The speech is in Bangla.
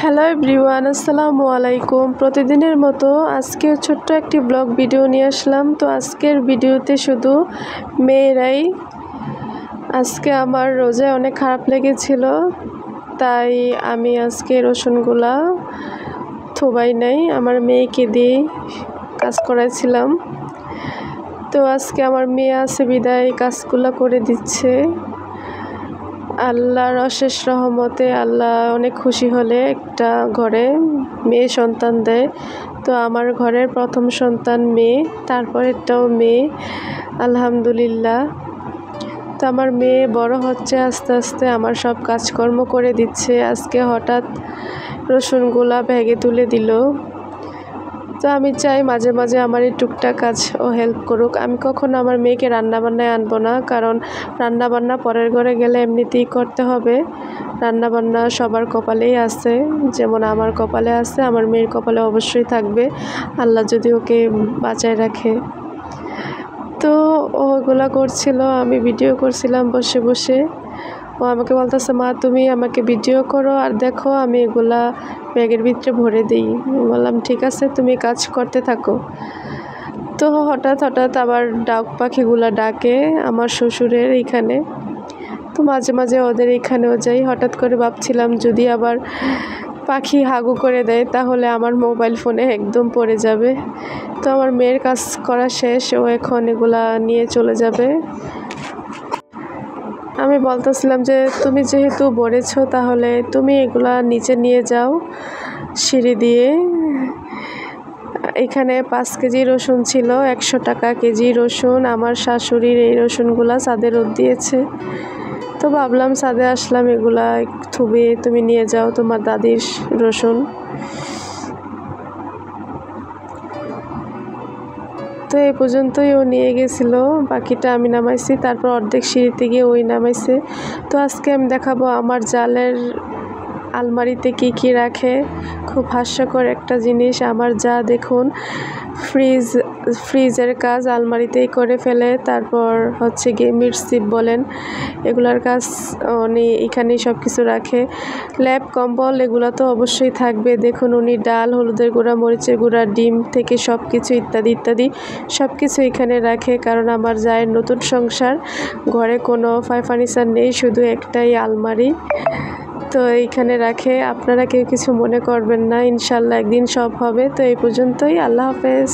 হ্যালো এভরিওয়ান, আসসালামু আলাইকুম। প্রতিদিনের মতো আজকে ছোট্ট একটি ব্লগ ভিডিও নিয়ে আসলাম। তো আজকের ভিডিওতে শুধু মেয়েরাই। আজকে আমার রোজায় অনেক খারাপ লেগেছিল, তাই আমি আজকে রসুনগুলা থোবাই নাই, আমার মেয়েকে দিয়ে কাজ করাইছিলাম। তো আজকে আমার মেয়ে আছে বিদায় কাজগুলো করে দিচ্ছে। আল্লাহর অশেষ রহমতে আল্লাহ অনেক খুশি হলে একটা ঘরে মেয়ে সন্তান দেয়। তো আমার ঘরের প্রথম সন্তান মেয়ে, তারপরেরটাও মেয়ে, আলহামদুলিল্লাহ। তো আমার মেয়ে বড় হচ্ছে আস্তে আস্তে, আমার সব কাজকর্ম করে দিচ্ছে। আজকে হঠাৎ রসুনগুলা ব্যাগে তুলে দিল। তো আমি চাই মাঝে মাঝে আমার এই টুকটাক কাজ ও হেল্প করুক। আমি কখনো আমার মেয়েকে রান্নাবান্নায় আনবো না, কারণ রান্নাবান্না পরের ঘরে গেলে এমনিতেই করতে হবে। রান্নাবান্না সবার কপালেই আছে, যেমন আমার কপালে আছে, আমার মেয়ের কপালে অবশ্যই থাকবে, আল্লাহ যদি ওকে বাঁচায় রাখে। তো ওগুলা করছিল, আমি ভিডিও করছিলাম বসে বসে। ও আমাকে বলতেছে, মা তুমি আমাকে ভিডিও করো আর দেখো, আমি এগুলা ব্যাগের ভিতরে ভরে দিই। বললাম ঠিক আছে, তুমি কাজ করতে থাকো। তো হঠাৎ আবার ডাক পাখিগুলা ডাকে আমার শ্বশুরের এইখানে। তো মাঝে মাঝে ওদের এইখানেও যাই। হঠাৎ করে ভাবছিলাম যদি আবার পাখি হাগু করে দেয় তাহলে আমার মোবাইল ফোনে একদম পড়ে যাবে। তো আমার মেয়ের কাজ করা শেষ, ও এখন এগুলা নিয়ে চলে যাবে। আমি বলতেছিলাম যে তুমি যেহেতু বলেছো তাহলে তুমি এগুলা নিচে নিয়ে যাও সিঁড়ি দিয়ে। এখানে 5 কেজি রসুন ছিল, 100 টাকা কেজি রসুন। আমার শাশুড়ির এই রসুনগুলা ছাদে রোদ দিয়েছে, তো ভাবলাম ছাদে আসলাম, এগুলা থুবে তুমি নিয়ে যাও তোমার দাদির রসুন। তো এই পর্যন্তই ও নিয়ে গেছিল, বাকিটা আমি নামাইছি, তারপর অর্ধেক সিঁড়িতে গিয়ে ওই নামাইছে। তো আজকে আমি দেখাবো আমার জালের আলমারিতে কি কি রাখে। খুব হাস্যকর একটা জিনিস আমার যা, দেখুন ফ্রিজের কাজ আলমারিতেই করে ফেলে। তারপর হচ্ছে গিয়ে মিটসিপ বলেন, এগুলার কাজ উনি এখানেই সব কিছু রাখে। ল্যাপ কম্বল এগুলো তো অবশ্যই থাকবে। দেখুন উনি ডাল, হলুদের গুঁড়া, মরিচের গুঁড়া, ডিম থেকে সব কিছু ইত্যাদি ইত্যাদি সব কিছু এখানে রাখে। কারণ আমার জায়ের নতুন সংসার, ঘরে কোনো ফার্নিচার নেই, শুধু একটাই আলমারি, তো এইখানে রাখে। আপনারা কেউ কিছু মনে করবেন না, ইনশাল্লাহ একদিন সব হবে। তো এই পর্যন্তই, আল্লাহ হাফেজ।